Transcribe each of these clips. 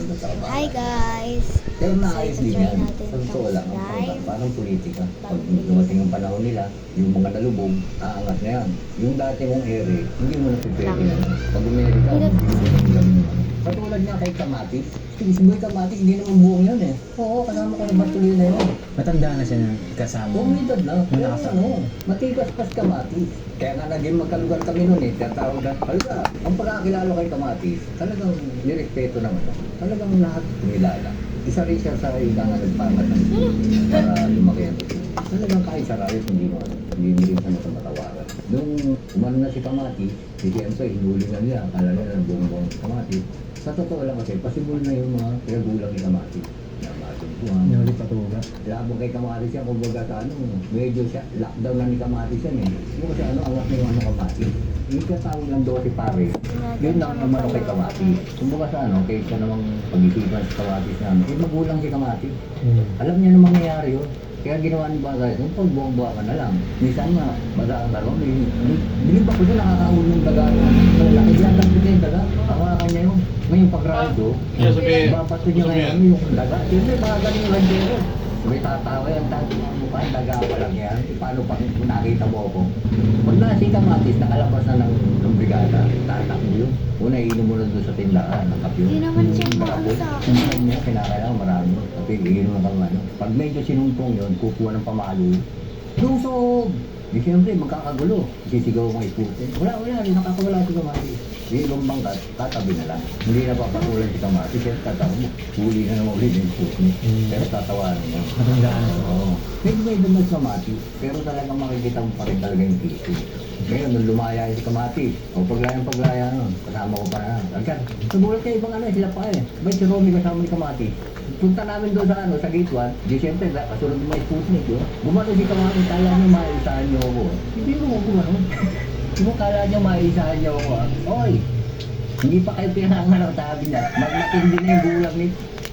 nandun sa kabahan. Hi guys! Pero So, naayos din ito-try yan. natin Sa totoo lang, ang mag-live. parang politika. Pag dumating ang panahon nila, yung mga nalubog, aangat na yan. Yung dati mong ere, hindi mo napipwede yan. Pag umere ka, Hirap hindi lang yun. Katulad niya kay Kamatis. Si Boy Kamatis, hindi naman buong yun eh. Oo, kasama ko na Bartolina na yun. Matanda na siya ng kasama. Umidad na. Pero Malakas ano, matigas pas Kamatis. Kaya nga naging magkalugar kami noon eh. Tatawag na, halika, ang pagkakilala kay Kamatis, talagang nirespeto naman. Talagang lahat kumilala. Isa rin siya sa ika nga nagpangat ng para lumaki ang tuloy. Talagang kahit sa rayos, hindi rin siya matawaran. Nung umano na si Kamatis, si Siyempre, hinuli na niya, akala nila ng buong Kamatis. Sa totoo lang kasi, pasibol na yung mga pinagulang ni Kamatis. Nuli patuga. Labong kay Kamatis yan, kumbaga sa ano, medyo siya, lockdown na ni Kamatis yan eh. Yung kasi ano, angat na yung ano Kamatis. Yung katawag ng 12 pare, yun lang naman ako kay Kamatis. Kumbaga sa ano, kaysa namang pag-isipan sa Kamatis namin, eh magulang si Kamatis. Alam niya namang nangyayari yun. Kaya ginawa ni Bagay, yung pagbuang-buang ka na lang. Minsan nga, basa ang laro, bilib ako siya nakakaulong yung daga. Malaki siya, tapos niya yung daga. Hawakan niya yun. Ngayon pag-rado, bapato niya ngayon yung daga. Siyempre, mga galing yung landero. May tatawa yan, tayo mga mukha, daga pa lang yan. Paano pa kung nakita mo ako? Pag nasi Kamatis, nakalabas na ng brigada, tatak mo yun. Una, iinom mo na doon sa tindahan, nakap yun. Hindi naman siya maano sa akin. Hindi niya, kinakailangan marami. Kasi iinom na kang ano. Pag medyo sinumpong yun, kukuha ng pamalo. Lusob! Di siyempre, magkakagulo. Sisigaw kang iputin. Wala, nakakawala si Kamatis. Yung ibang bangkat, tatabi na lang. Hindi na papatulan si Kamatis. Kasi tatawa mo, huli na naman ulit yung iputin. Pero tatawanan mo. Matanda na. Oo. Medyo may dumas sa Kamatis, pero talagang makikita mo pa rin talaga yung piso. Ngayon, nung lumaya si Kamatis, o paglaya nun, kasama ko pa na. Agad, nagulat kayo ibang ano, sila pa eh. Ba't si Romy kasama ni Kamatis? Punta namin doon sa ano, sa gate 1, di siyempre, kasunod mo may Sputnik yun. Gumano si Kamatis, kala niyo maisahan niyo ako. Hindi mo gumano. Kung kala niyo maisahan niyo ako, oy, hindi pa kayo pinanganap, sabi niya. Magmatindi na yung gulang ni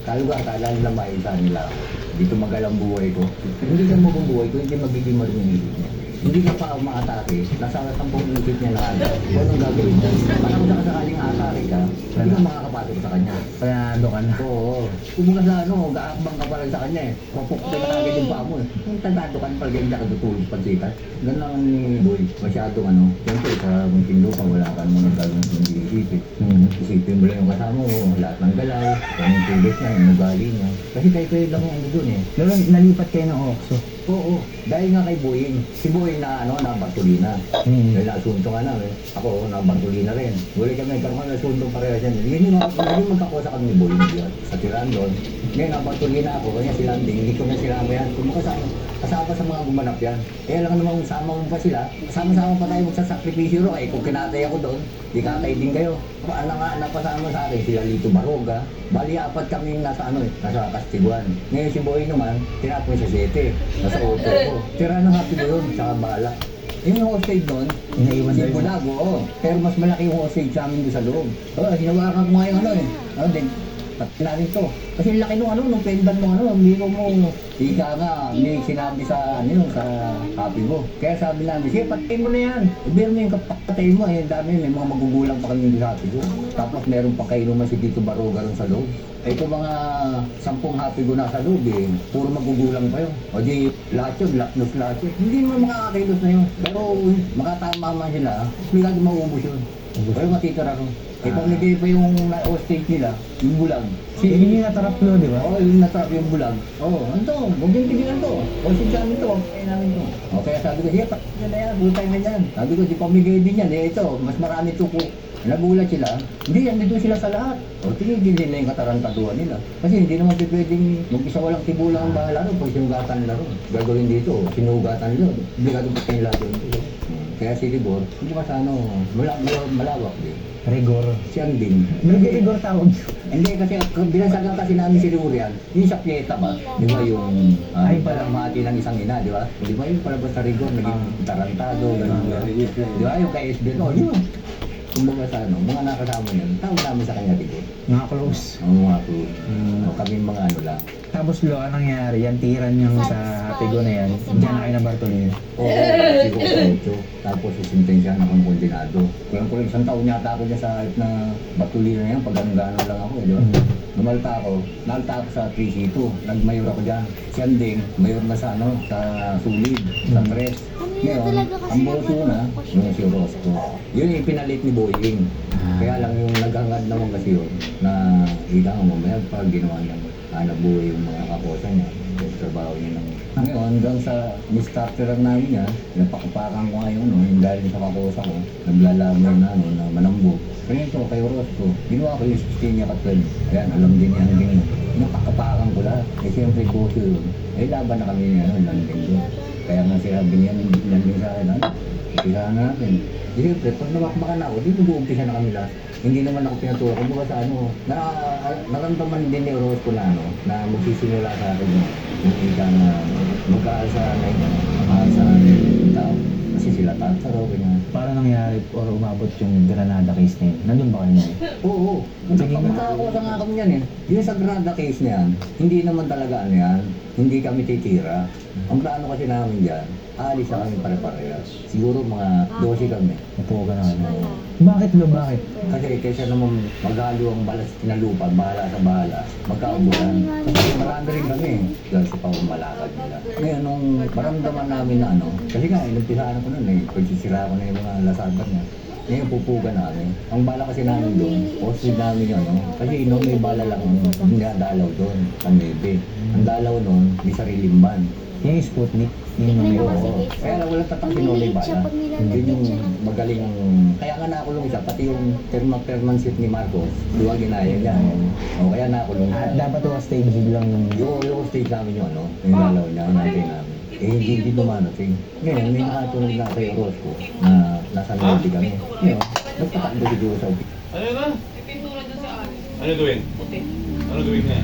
akala nila maisahan nila ako. Dito magalang buhay ko. Hindi ka mo buhay ko, hindi magiging marunong niya. Hindi ka pa umakatake, nasa tampong isip niya na ano. Kung anong gagawin niya? Parang sa sakaling atake ka, hindi ka makakapasok sa kanya. Panado ka na. Oo. Kumbaga sa ano, gaakbang ka pa lang sa kanya eh. Papukta na agad yung paa mo eh. Kung tandado ka na pala ganyan ka tutulog pansikat. Ganun lang ni Boy, masyadong ano. Siyempre sa munting lupa, wala ka naman nagagawin sa hindi isipin. Isipin mo lang yung kasama mo, lahat ng galaw, kung yung tulis niya, yung ugali niya. Kasi kayo lang yung ano dun eh. Pero nalipat kayo ng Oxo. Oo, dahil nga kay Boying. Si Boying na ano, na Bartolina. Dahil naasunto nga namin. Ako, na Bartolina rin. Buli kami, nagkaroon na asunto pareha siya. Yun yung magkakusa kami ni Boying diyan. Sa Tirandon. Ngayon, na Bartolina ako, kanya si Landing, hindi ko na sila mo yan. Kung kasama sa mga gumanap yan. Kaya lang namang sama mo pa sila. Sama-sama pa tayo magsasakripisyo ro. Eh, kung kinatay ako doon, di katay din kayo. Ano nga, napasama sa akin, sila Lito Baroga. Bali, apat kami nasa ano eh, nasa Kastiguan. Ngayon si Boy naman, tinapon sa 7. Nasa 8 ko. Tira ng happy doon, tsaka Balak. Yung hostage doon, Inaiwan si na yun. Bulago, oo. Pero mas malaki yung hostage sa amin doon sa loob. Oo, hinawakan ko nga yung ano eh. Ano din, pati natin to. Kasi laki nung ano, nung pendant nung ano, hindi ko mo, ika nga, may sinabi sa, ano yun, sa happy mo. Kaya sabi namin, sige, patayin mo na yan. Ibigay mo yung kapatay mo, eh, dami, may mga magugulang pa kami yung happy ko. Tapos meron pa kayo naman si Tito Baroga rin sa loob. Eh kung mga 10 happy ko nasa loob eh, puro magugulang pa yun. O di, lahat yun, laknos lahat yun. Hindi naman makakakilos na yun. Pero makatama man sila, bigla di mauubos yun. Pero matitira ron. Eh kung nagay pa yung hostage nila, yung bulag. Yun yung nataraplo, di ba? Oo, yung natrap yung bulag. Oo, ano to? Huwag yung tigilan to. Hostage namin to, kaya namin to. O kaya sabi ko, sige, pakita na yan, bultay na yan. Sabi ko, di pamigay din yan. Eh ito, mas marami tuko. Nagulat sila, hindi, andito sila sa lahat. O, tinigil na yung katarantaduhan nila. Kasi hindi naman pwedeng mag-isa walang tibulang ang mga laro pag sinugatan nila ron. Gagawin dito, sinugatan nila. Hindi ka dupot nila doon. Kaya si Libor, hindi ka sa ano, malawak din. Rigor. Siyang din. Rigor tawag. Hindi kasi, binasagan kasi namin si Lurian, yung sa Pieta ba? Di ba yung, Ay, parang mati ng isang ina, di ba? Di ba yung palabas sa Rigor, naging tarantado, gano'n. Di ba yung kay SB, di ba? Kumbaga sa ano, mga nakasama niya, tawag namin sa kanya Rigor. Mga close. Ang mga crew. O kami mga ano lang. Tapos lo, anong nangyari? Yan tiran yung sa Happy na yan. Diyan na kayo na Bartolina. Oo, kasi ko sa tapos isintensya na akong kondenado. Kaya ko isang taon yata ako dyan sa halip na Bartolina yan, pag gano'n lang ako, di ba? Lumalta ako sa 3C2. Nagmayor ako dyan. Si Anding, mayor na sa ano, sa Sulid, sa Tres. Ngayon, ang boso na, yung si Rosco. Yun yung pinalit ni Boying. Kaya lang yung naghangad naman kasi yun, na ika nga mamaya pag ginawa niyang hanap buhay yung mga kaposa niya, yung trabaho niya ng... Ngayon, hanggang sa mistarteran namin niya, napakupakan ko nga yung dahil sa kaposa ko, naglalamay na, na manambog. Kaya ito, kay Orozco, ginawa ko yung 16 niya katwal. Ayan, alam din niya hanggang napakapakan ko lahat. Eh, siyempre, boso yun. Eh, laban na kami niya, landing doon. Kaya nga sinabi niya, landing sa akin, ipisahan na natin. Siyempre, pag namakmakan ako, di mag-uumpisa na kami lahat. Hindi naman ako pinatulak. Kung ba sa ano, naramdaman din ni Orozco na ano, na magsisimula sa akin yung ika na magkaalsa na yung tao. Kasi sila tataro, ganyan. Paano nangyari or umabot yung Granada case na yun? Nandun ba kayo na yun? Oo. Magkakakuha nga kami yan eh. Yung sa Granada case na yan, hindi naman talaga ano yan. Hindi kami titira. Ang plano kasi namin dyan, aalis na kami pare-parehas. Siguro mga 12 kami. Napuga na kayo. Bakit lo? Bakit? Kasi kaysa naman maghalo ang balas na lupa, bahala sa bahala, magkaubulan. Kasi marami rin kami dahil sa pamamalakad nila. Ngayon, nung maramdaman namin na ano, kasi nga, inumpisaan ko nun eh, pagsisira ko na yung mga lasaban niya. Ngayon, pupuga namin. Ang bala kasi namin doon, hosted namin yun, ano? Kasi may bala lang, hindi dalaw doon, sa Nebe. Ang dalaw nun, may sariling ban. Yung Sputnik, yung Tingnan mga mo kasi Oo. guys. Kaya wala tatansinoli Pag bala. siya, pag Yun nilalagyan yung siya ng... magaling ang... Kaya nga nakulong siya, pati yung permanship ni Marcos, duwa ginaya niya. O kaya nakulong siya. At dapat yung stage lang yung... Yung stage namin yung ano, yung lalaw niya, natin namin. Eh, hindi dumanating. Ngayon, may nakatunog na kay Orozco na nasa Norte kami. Ngayon, nagpatakbo siguro sa office. Ano na? Pintura dun sa akin. Ano gawin? Puti. Ano gawin niya?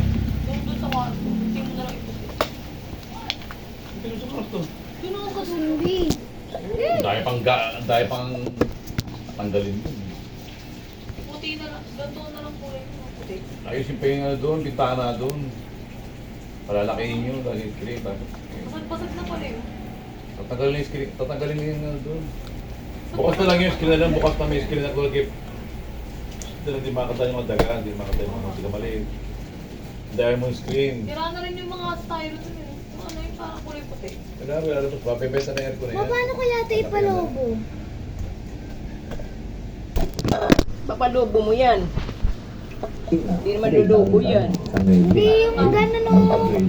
Doon sa kwarto. Hindi mo na lang iputi. Ito sa kwarto. Doon ako sa Hindi. Dahil pang tanggalin dun. puti na lang. Ganto na lang kulay mo. Puti. Ayusin pa yung ano doon, bintana doon. Palalakihin nyo, dahil yung screen. Basag-basag na pala yun. Tatanggalin yung screen, tatanggalin nyo yung ano doon. Bukas na lang yung screen na lang, bukas na may screen na kulagip. Hindi makakita yung mga daga, hindi makakita yung mga sila maliit. Dahil mo yung screen. Tira na rin yung mga styro dun yun. Ano yung parang kulay puti. Wala ito, papipesa na yung aircon na yan. Paano kaya ito ipalobo? Papalobo mo yan. Hindi naman lulubo yan. Hindi, yung gano'n o.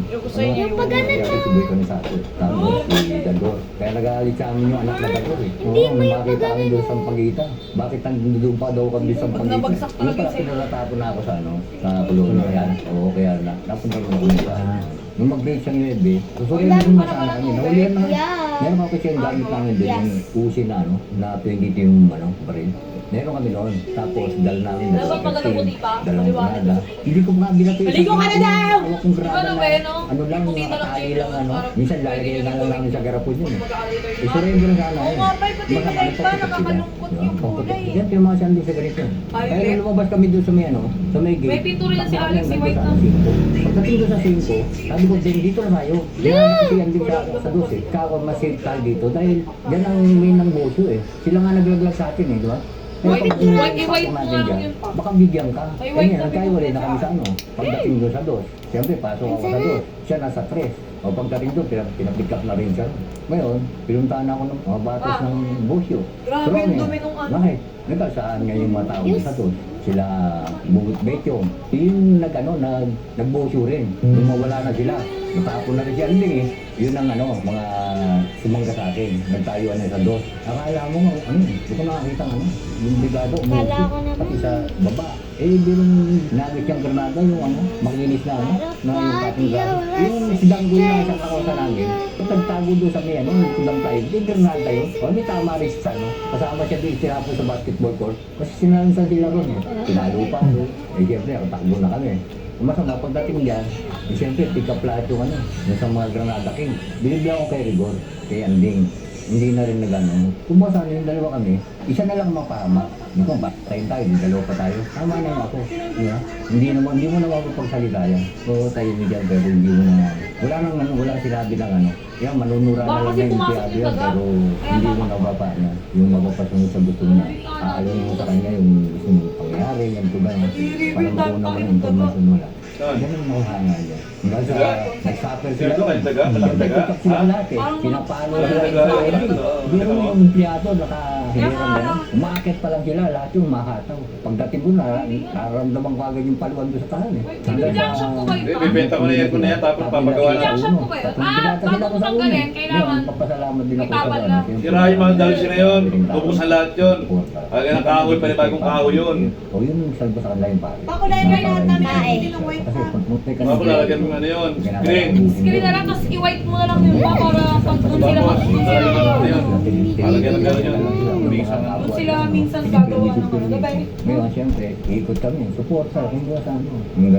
Yung sa iyo. Yung pagganan o. Subuhay kami sa ato. Tapos si Dagor. Kaya nag-aalit sa amin yung anak na Dagor eh. Hindi, Oo, may bakit pagganan kami doon o. sa Pagitan? Bakit nandun pa daw kami sa Pag Pagitan? nabagsak Yung talaga pala sa'yo. pinatapon na ako sa ano, sa kulungan na yan. Oo, kaya napunta ko na kami dyan. Nung mag-break siyang Nuebe, susurin Wala din pa na sana naman kami. ang Nahulihan na. Yeah. Meron ako kasi yung gamit namin din, Yes. yung usi na ano, na 22 yung ano, baril. Meron kami noon. Tapos dal namin Dapat dalawang maganda puti pa, dalawang maliwanag. granada. Hindi ko nga binati. Maligo ka na daw! Hawak kong granada Ano na, ba yun, no? ano lang, Puti na lang nakatali dito, lang ano. parang Minsan pwede lalagay nyo na lang namin sa garapon yun eh. Mag-aalito yung Isurrender na sana Oo nga, bay, pati yung light pa, nakakalungkot yung kulay eh. Yan, yung mga sandi sa ganito. Kaya Violet. nung lumabas kami doon sa may ano, sa may gate. May pintura yan si takbo Alex, kami si White hanggang na. sa 5. Pagdating doon sa 5, sabi ko, "Ben, dito na tayo." Kasi yan din sa 12. Kako mas safe tayo dito dahil yan ang main ng boso eh. Sila nga naglaglag sa atin eh, di ba? White- Kaya pag white mo natin nga dyan, yun pa. baka bigyan ka. Ay, Eh white ngayon, na nagkaiwalay na bigyan kami ka. sa ano. Pagdating doon sa 2, siyempre pasok ako sa 2. Siya nasa 3. O pagdating doon, pinapick up na rin siya. Ngayon, pinuntahan ako ng mga batos Ah. ng busyo. Grabe, Pero ang ano, dumi nung ano. Bakit? Nagkasaan nga yung mga tao sa 2. Sila Bugut Betyo. Yung nagbusyo rin. Nung mawala na sila, natapon na rin siya. Hindi eh. Yun ang ano, mga sumangga sa akin. Nagtayuan na sa 2. Akala mo, ano, hindi ko nakakita ang ano, yung bigado, Akala ko naman. pati sa baba. Eh, binong nagit yung granada, yung ano, makinis na ano, na yung pating granada. Yung sidang ko na sa kakosa namin. At nagtago doon sa may ano, yung sidang tayo. Yung granada yun. O, may tama rin sa ano. Kasama siya doon, sinapon sa basketball court. Kasi sinalansan sila ron eh. Pinalo pa doon. Eh, siyempre, takbo na kami. Masama, pagdating dyan, eh, siyempre, pick up lahat yung ano, yung sa mga Granada King. Binibigyan ko kay Rigor, kay Anding. Hindi na rin nagano. Kung masana yung dalawa kami, isa na lang mapama. Hindi ko, patayin tayo, di dalawa pa tayo. Tama na yung ako. Yeah. Hindi mo na mapapagsalita yan. Oo, tayo ni dyan, pero hindi mo na. Wala nang ano, wala sinabi ng ano. Yan, manunura na Baka lang kasi yan, pumasok sinabi yung yan, daga. pero Kaya hindi mo baka- nababa na. Yung mapapasunod sa gusto mo na. Ayaw mo sa kanya yung gusto mo pangyari, yan ko ba. Parang kuha naman ang information mo lang. Ganun ang nakahanga niya. Hanggang sa nag-suffer sila. Sino may taga? Malaking taga? Nag-tiktok sila Ha? lahat eh. Parang- Pinapalo Malaking sila. taga? Biro mo yung empleyado, nakahiliran gano'n. Umaakit pa lang sila, lahat yung mahataw. Pagdating mo na, nararamdaman ko agad yung paluan doon sa tahan eh. Injection po kayo Hindi, pa? bibenta ko na yan ko na yan, tapos papagawa na. Injection po kayo? Bago po tanggalin, kailangan Papasalamat din ako may tabal na. Sira yung mga dalsi na yun. Tubusan lahat yun. Kaya ng kahoy, panibagong kahoy yun. O yun yung salba sa kanila yung pare. Pakulay na lahat namin ang hindi ng white Kasi pag munti ka Tapos lalagyan mo ano yun, screen. Screen na lang, tapos i-white mo na lang yun pa para pag doon sila Tapos, doon sila ano yun? Lalagyan ng gano'n yun. Doon sila minsan gagawa ng ano, diba? Ngayon, siyempre, ikot kami. Support sa, hindi sa ano.